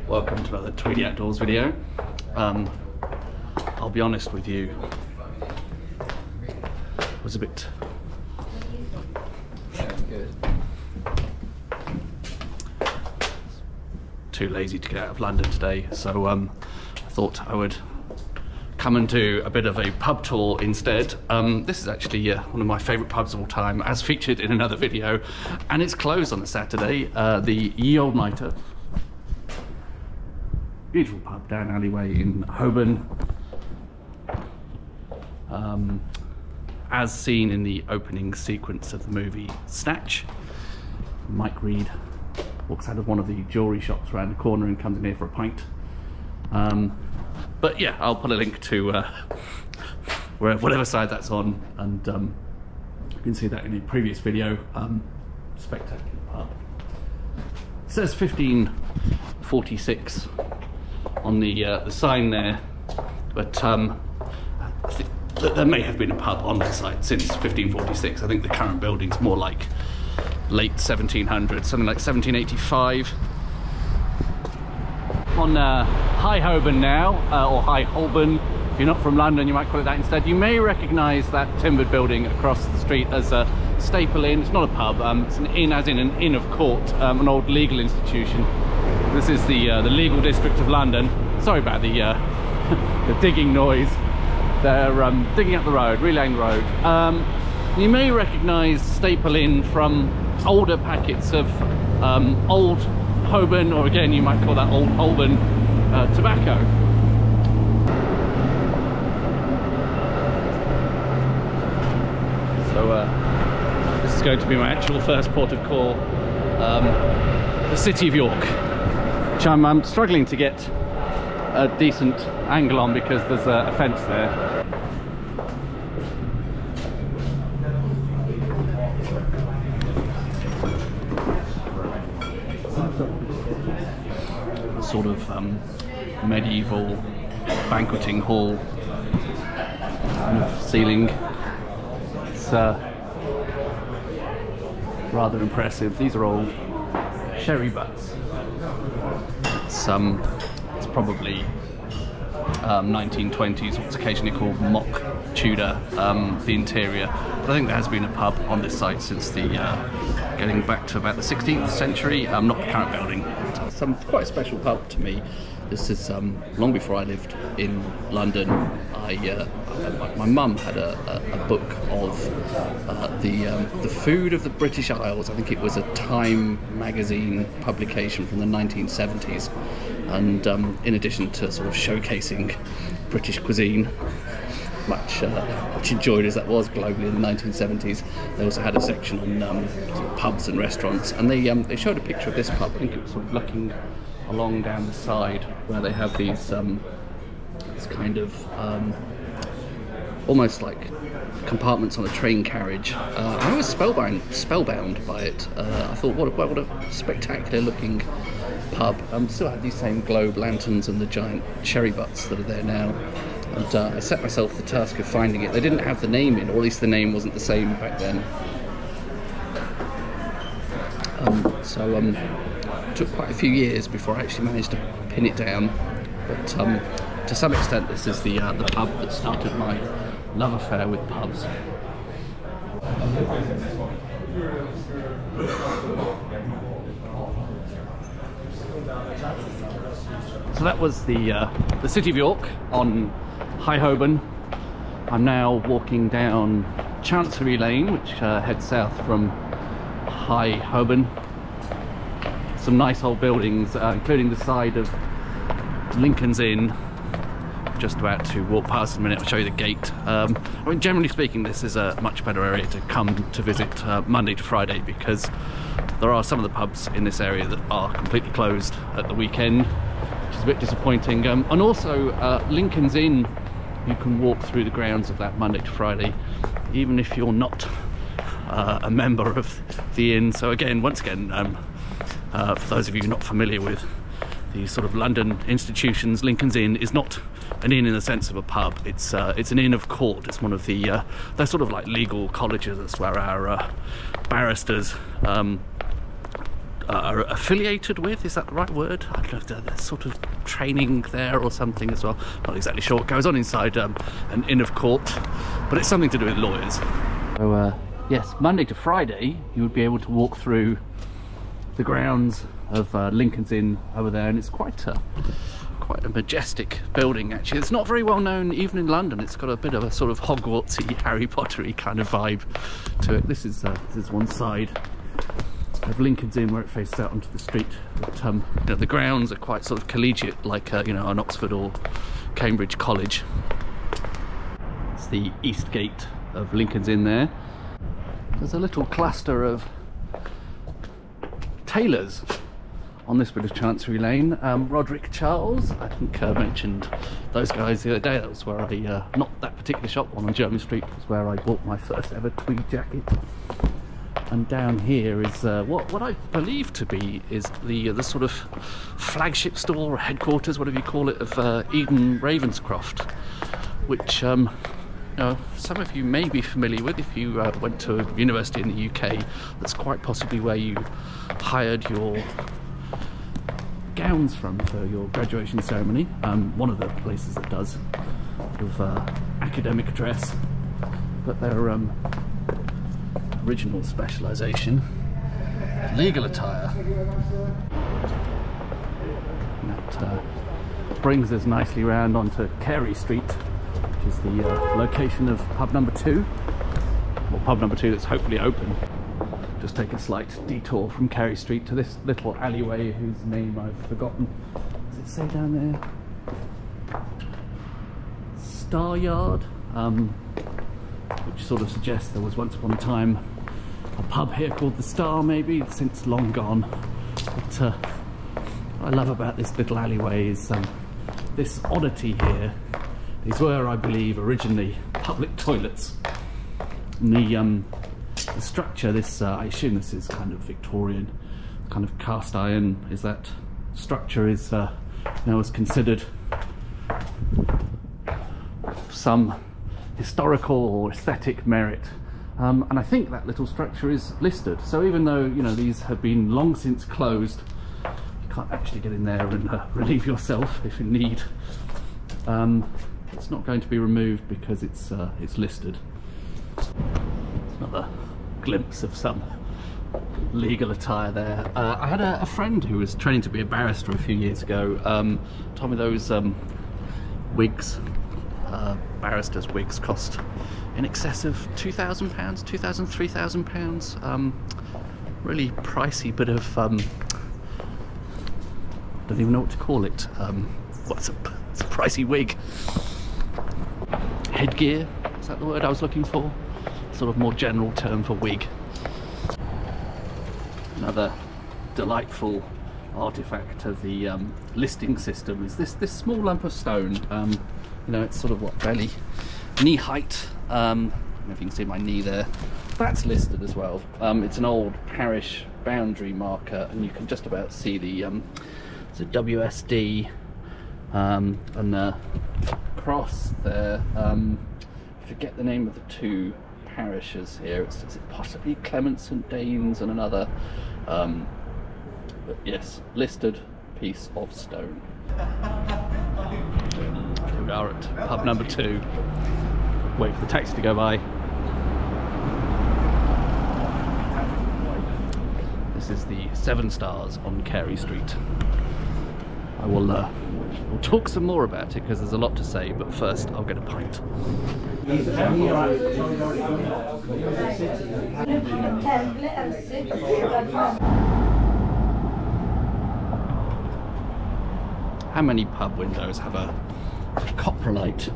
Welcome to another Tweedy Outdoors video. I'll be honest with you, I was a bit too lazy to get out of London today, so I thought I would come and do a bit of a pub tour instead. This is actually one of my favourite pubs of all time, as featured in another video, and it's closed on a Saturday. The Old Mitre, beautiful pub down alleyway in Holborn, as seen in the opening sequence of the movie Snatch. Mike Reed walks out of one of the jewellery shops around the corner and comes in here for a pint. But yeah, I'll put a link to whatever side that's on, and you can see that in a previous video. Spectacular pub. It says 1546 on the sign there, but I think that there may have been a pub on the site since 1546. I think the current building's more like late 1700s, something like 1785. On High Holborn now, or High Holborn. If you're not from London, you might call it that instead. You may recognise that timbered building across the street as a Staple Inn. It's not a pub, it's an inn as in an inn of court, an old legal institution. This is the legal district of London. Sorry about the the digging noise. They're digging up the road, relaying the road. You may recognise Staple Inn from older packets of Old Holborn, or again you might call that Old Holborn tobacco. So this is going to be my actual first port of call, the City of Yorke, which I'm struggling to get a decent angle on because there's a fence there. Sort of medieval banqueting hall kind of ceiling. It's rather impressive. These are old sherry butts. It's probably 1920s, what's occasionally called mock Tudor, the interior. But I think there has been a pub on this site since the getting back to about the 16th century. Not the current building. Some quite a special pub to me. This is long before I lived in London. My mum had a book of the food of the British Isles. I think it was a Time magazine publication from the 1970s, and in addition to sort of showcasing British cuisine, much enjoyed as that was globally in the 1970s, they also had a section on sort of pubs and restaurants, and they showed a picture of this pub. I think it was sort of looking along down the side where they have these this kind of almost like compartments on a train carriage. I was spellbound by it. I thought, what a spectacular looking pub. Still had these same globe lanterns and the giant cherry butts that are there now. And I set myself the task of finding it. They didn't have the name in, or at least the name wasn't the same back then. So it took quite a few years before I actually managed to pin it down. But to some extent, this is the pub that started my love affair with pubs. So that was the City of Yorke on High Holborn. I'm now walking down Chancery Lane, which heads south from High Holborn. Some nice old buildings, including the side of Lincoln's Inn. Just about to walk past in a minute. I'll show you the gate. I mean, generally speaking, this is a much better area to come to visit Monday to Friday, because there are some of the pubs in this area that are completely closed at the weekend, which is a bit disappointing. And also Lincoln's Inn, you can walk through the grounds of that Monday to Friday, even if you're not a member of the inn. So again, once again, for those of you not familiar with these sort of London institutions, Lincoln's Inn is not an inn in the sense of a pub. It's an inn of court. It's one of the they're sort of like legal colleges. That's where our barristers are affiliated with, is that the right word? I don't know, there's sort of training there or something as well. Not exactly sure what goes on inside an Inn of Court, but it's something to do with lawyers. So yes, Monday to Friday you would be able to walk through the grounds of Lincoln's Inn over there, and it's quite a majestic building actually. It's not very well known even in London. It's got a bit of a sort of Hogwartsy, Harry Pottery kind of vibe to it. This is one side of Lincoln's Inn where it faces out onto the street. But you know, the grounds are quite sort of collegiate, like you know, an Oxford or Cambridge college. It's the east gate of Lincoln's Inn there. There's a little cluster of tailors on this bit of Chancery Lane. Roderick Charles, I think mentioned those guys the other day. That was where I, not that particular shop, one on Jermyn Street, was where I bought my first ever tweed jacket. And down here is what I believe to be is the sort of flagship store or headquarters, whatever you call it, of Eden Ravenscroft, which you know, some of you may be familiar with if you went to a university in the UK. That's quite possibly where you hired your gowns from for your graduation ceremony. One of the places that does with academic dress, but their original specialisation, legal attire. And that brings us nicely round onto Carey Street, which is the location of pub number 2, or pub number 2 that's hopefully open. Just take a slight detour from Carey Street to this little alleyway whose name I've forgotten. Does it say down there? Star Yard? Which sort of suggests there was once upon a time a pub here called the Star, maybe, since long gone. But what I love about this little alleyway is this oddity here. These were, I believe, originally public toilets. And the structure, this I assume this is kind of Victorian, kind of cast iron, is that structure is now is considered some historical or aesthetic merit, and I think that little structure is listed. So even though, you know, these have been long since closed, you can't actually get in there and relieve yourself if you need. It's not going to be removed because it's listed. Another glimpse of some legal attire there. I had a friend who was training to be a barrister a few years ago. Told me those wigs, barristers' wigs, cost in excess of £2,000, £2,000, £3,000. Really pricey bit of don't even know what to call it. It's a pricey wig. Headgear, is that the word I was looking for? Sort of more general term for wig. Another delightful artifact of the listing system is this small lump of stone. You know, it's sort of what, barely knee height. I don't know if you can see my knee there. That's listed as well. It's an old parish boundary marker, and you can just about see the WSD and the cross there. Forget the name of the two parishes here. Is it possibly Clement St Danes and another? But yes, listed piece of stone. Here we are at pub number 2. Wait for the taxi to go by. This is the 7 Stars on Carey Street. I will we'll talk some more about it because there's a lot to say, but first I'll get a pint. How many pub windows have a coprolite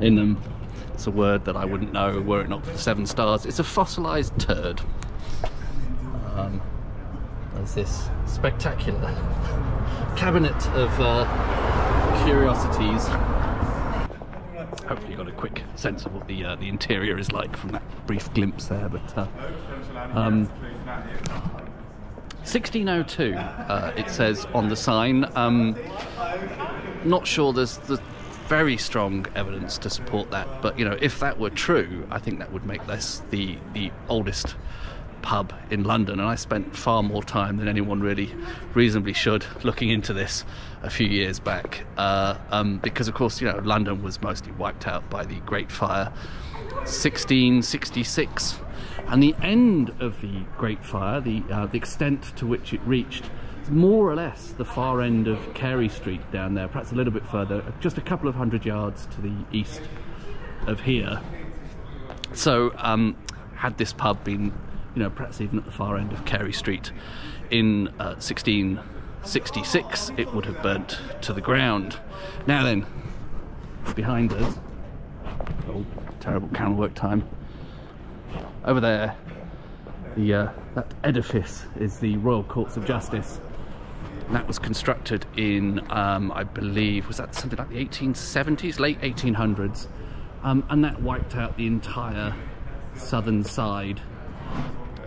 in them? It's a word that I wouldn't know were it not for the 7 Stars. It's a fossilised turd. There's this spectacular cabinet of curiosities. Hopefully you got a quick sense of what the interior is like from that brief glimpse there. But 1602 it says on the sign. Not sure there's very strong evidence to support that, but you know, if that were true, I think that would make this the oldest pub in London, and I spent far more time than anyone really reasonably should looking into this a few years back, because of course, you know, London was mostly wiped out by the Great Fire 1666, and the end of the Great Fire, the extent to which it reached, more or less the far end of Carey Street down there, perhaps a little bit further, just a couple of 100 yards to the east of here. So had this pub been, you know, perhaps even at the far end of Carey Street in 1666, it would have burnt to the ground. Now then, behind us, oh, terrible camera work time, over there, that edifice is the Royal Courts of Justice. And that was constructed in, I believe, was that something like the 1870s, late 1800s, and that wiped out the entire southern side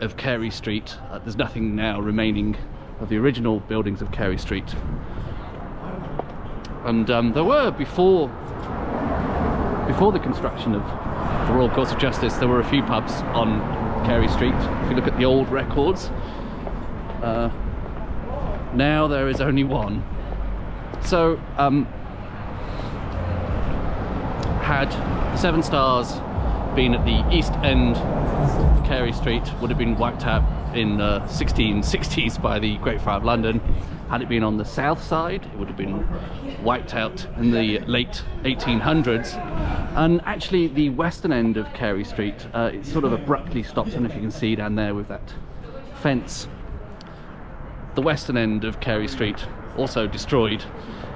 of Carey Street. There's nothing now remaining of the original buildings of Carey Street. And there were, before the construction of the Royal Courts of Justice, there were a few pubs on Carey Street. If you look at the old records, now there is only one. So had Seven Stars been at the east end of Carey Street, would have been wiped out in the 1660s by the Great Fire of London. Had it been on the south side, it would have been wiped out in the late 1800s. And actually the western end of Carey Street, it sort of abruptly stops. I don't know if you can see down there with that fence. The western end of Carey Street also destroyed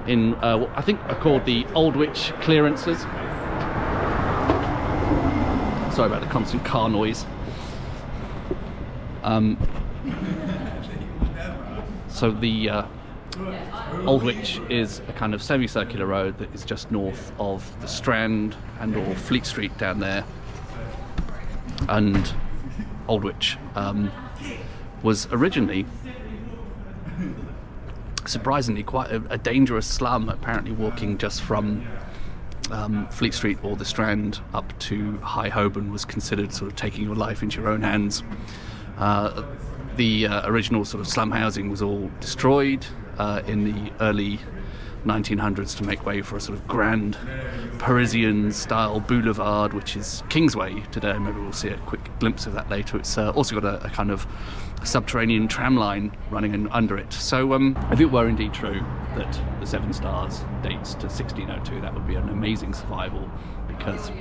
in what I think are called the Old Witch clearances. Sorry about the constant car noise. So the Old Witch is a kind of semicircular road that is just north of the Strand and or Fleet Street down there. And Old Witch was originally, surprisingly, quite a dangerous slum. Apparently walking just from Fleet Street or the Strand up to High Holborn was considered sort of taking your life into your own hands. The original sort of slum housing was all destroyed in the early 1900s to make way for a sort of grand Parisian style boulevard, which is Kingsway today. Maybe we'll see a quick glimpse of that later. It's also got a kind of subterranean tram line running under it. So if it were indeed true that the Seven Stars dates to 1602, that would be an amazing survival, because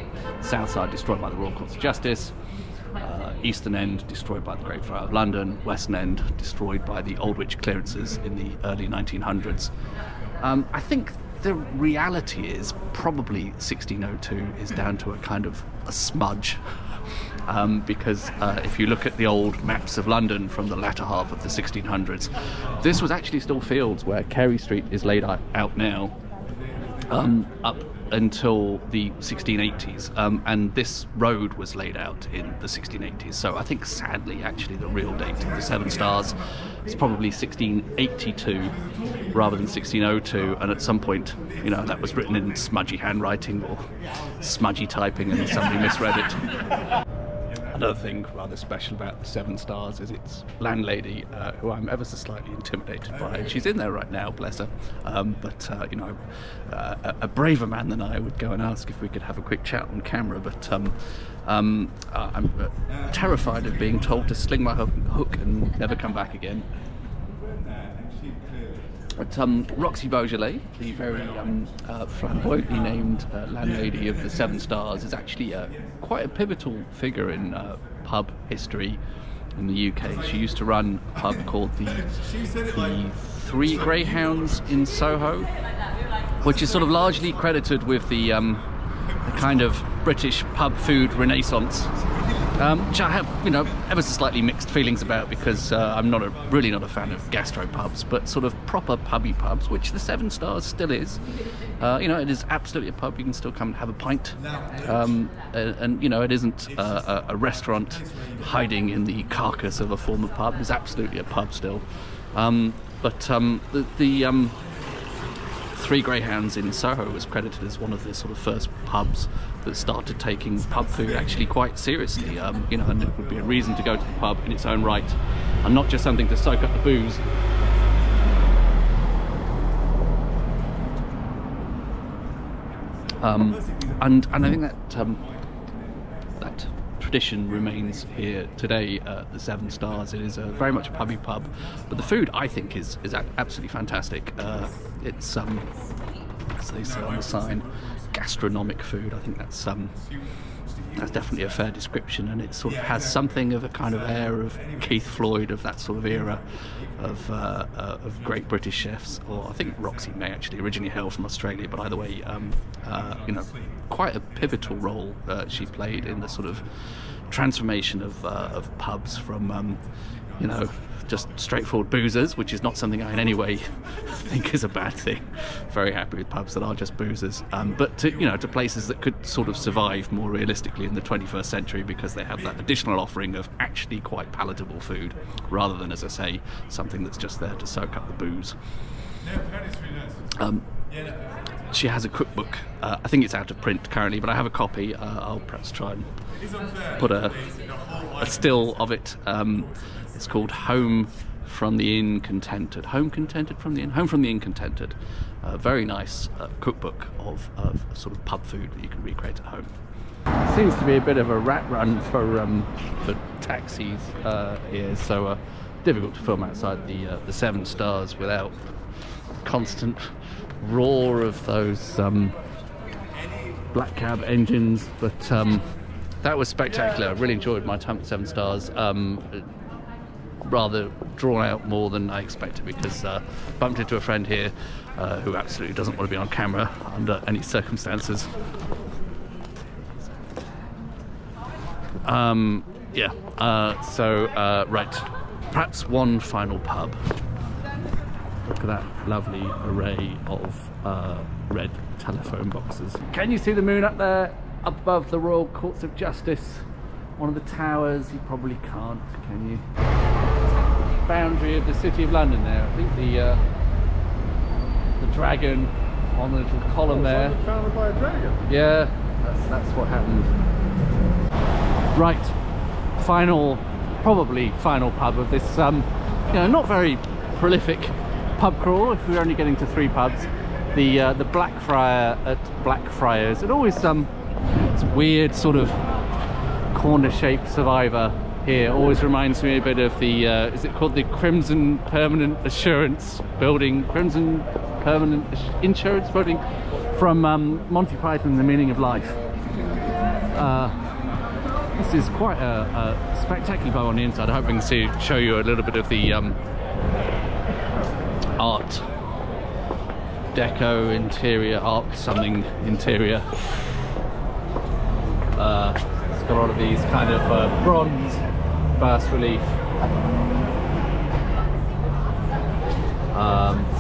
south side destroyed by the Royal Courts of Justice, eastern end destroyed by the Great Fire of London, western end destroyed by the Old Witch clearances in the early 1900s. I think the reality is probably 1602 is down to a kind of a smudge, because if you look at the old maps of London from the latter half of the 1600s, this was actually still fields where Carey Street is laid out now, up until the 1680s, and this road was laid out in the 1680s. So I think sadly actually the real date of the Seven Stars is probably 1682 rather than 1602, and at some point, you know, that was written in smudgy handwriting or smudgy typing and somebody misread it. Another thing rather special about the Seven Stars is its landlady, who I'm ever so slightly intimidated by. She's in there right now, bless her. But you know, a braver man than I would go and ask if we could have a quick chat on camera. But I'm terrified of being told to sling my hook and never come back again. But Roxy Beaujolais, the very flamboyantly named landlady of the Seven Stars, is actually quite a pivotal figure in pub history in the UK. She used to run a pub called the Three Greyhounds in Soho, which is sort of largely credited with the kind of British pub food renaissance, which I have, you know, ever so slightly mixed feelings about, because I'm really not a fan of gastropubs, but sort of proper pubby pubs, which the Seven Stars still is. You know, it is absolutely a pub. You can still come and have a pint, and you know, it isn't a restaurant hiding in the carcass of a former pub. It's absolutely a pub still. But the Three Greyhounds in Soho was credited as one of the sort of first pubs that started taking pub food actually quite seriously. You know, and it would be a reason to go to the pub in its own right, and not just something to soak up the booze. And I think that that tradition remains here today at the Seven Stars. It is very much a pubby pub, but the food, I think, is absolutely fantastic. It's as they say on the sign, gastronomic food. I think that's definitely a fair description, and it sort of has something of a kind of air of Keith Floyd, of that sort of era of great British chefs. Or I think Roxy May actually originally hailed from Australia, but either way, you know, quite a pivotal role she played in the sort of transformation of pubs from you know, just straightforward boozers, which is not something I in any way think is a bad thing. Very happy with pubs that are just boozers, but to, you know, to places that could sort of survive more realistically in the 21st century because they have that additional offering of actually quite palatable food, rather than, as I say, something that's just there to soak up the booze. She has a cookbook. I think it's out of print currently, but I have a copy. I'll perhaps try and put a still of it. It's called Home from the Incontented. Home Contented from the Inn? Home from the Incontented. Very nice cookbook of sort of pub food that you can recreate at home. Seems to be a bit of a rat run for taxis here, so difficult to film outside the Seven Stars without constant roar of those black cab engines. But that was spectacular. I really enjoyed my time at Seven Stars. Rather drawn out more than I expected, because bumped into a friend here who absolutely doesn't want to be on camera under any circumstances. Right, perhaps one final pub. Look at that lovely array of red telephone boxes. Can you see the moon up there above the Royal Courts of Justice? One of the towers? You probably can't, can you? Boundary of the City of London there. I think the dragon on the little column there. Founded by a dragon? Yeah, that's what happened. Right, probably final pub of this you know, not very prolific pub crawl, if we're only getting to 3 pubs. The Blackfriar at Blackfriars. It always it's weird sort of corner-shaped survivor here. Always reminds me a bit of the is it called the Crimson Permanent Assurance Building? Crimson Permanent Insurance Building from Monty Python, The Meaning of Life. This is quite a spectacular pub on the inside. I hope I can show you a little bit of the art deco interior, art something interior. It's got a lot of these kind of bronze bas relief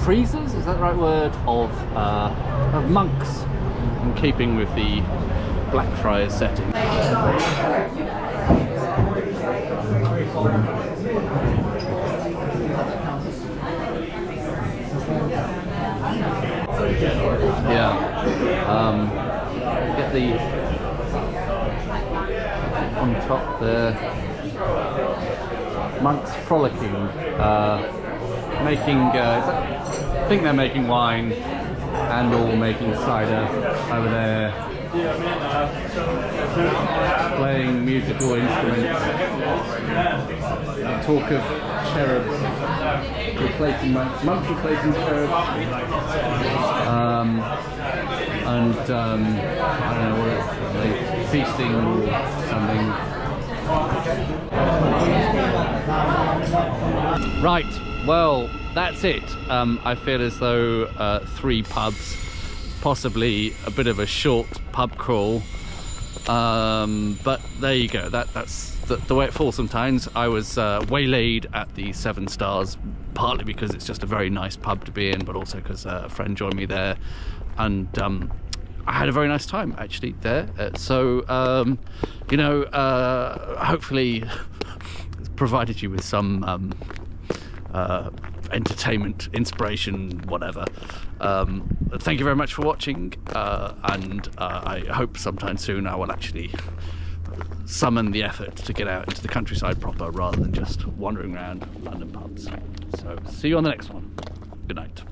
friezes, is that the right word, of monks, in keeping with the Blackfriars setting. Get the on top there, monks frolicking, making I think they're making wine and all making cider over there, playing musical instruments. Talk of cherubs replacing monks replacing cherubs, and I don't know what it's like, feasting or something. Right, well, that's it. I feel as though 3 pubs, possibly a bit of a short pub crawl, but there you go. That's the way it falls sometimes. I was waylaid at the Seven Stars, partly because it's just a very nice pub to be in, but also because a friend joined me there, and I had a very nice time actually there. So you know, hopefully provided you with some entertainment, inspiration, whatever. Thank you very much for watching, and I hope sometime soon I will actually summon the effort to get out into the countryside proper rather than just wandering around London pubs. So see you on the next one. Good night.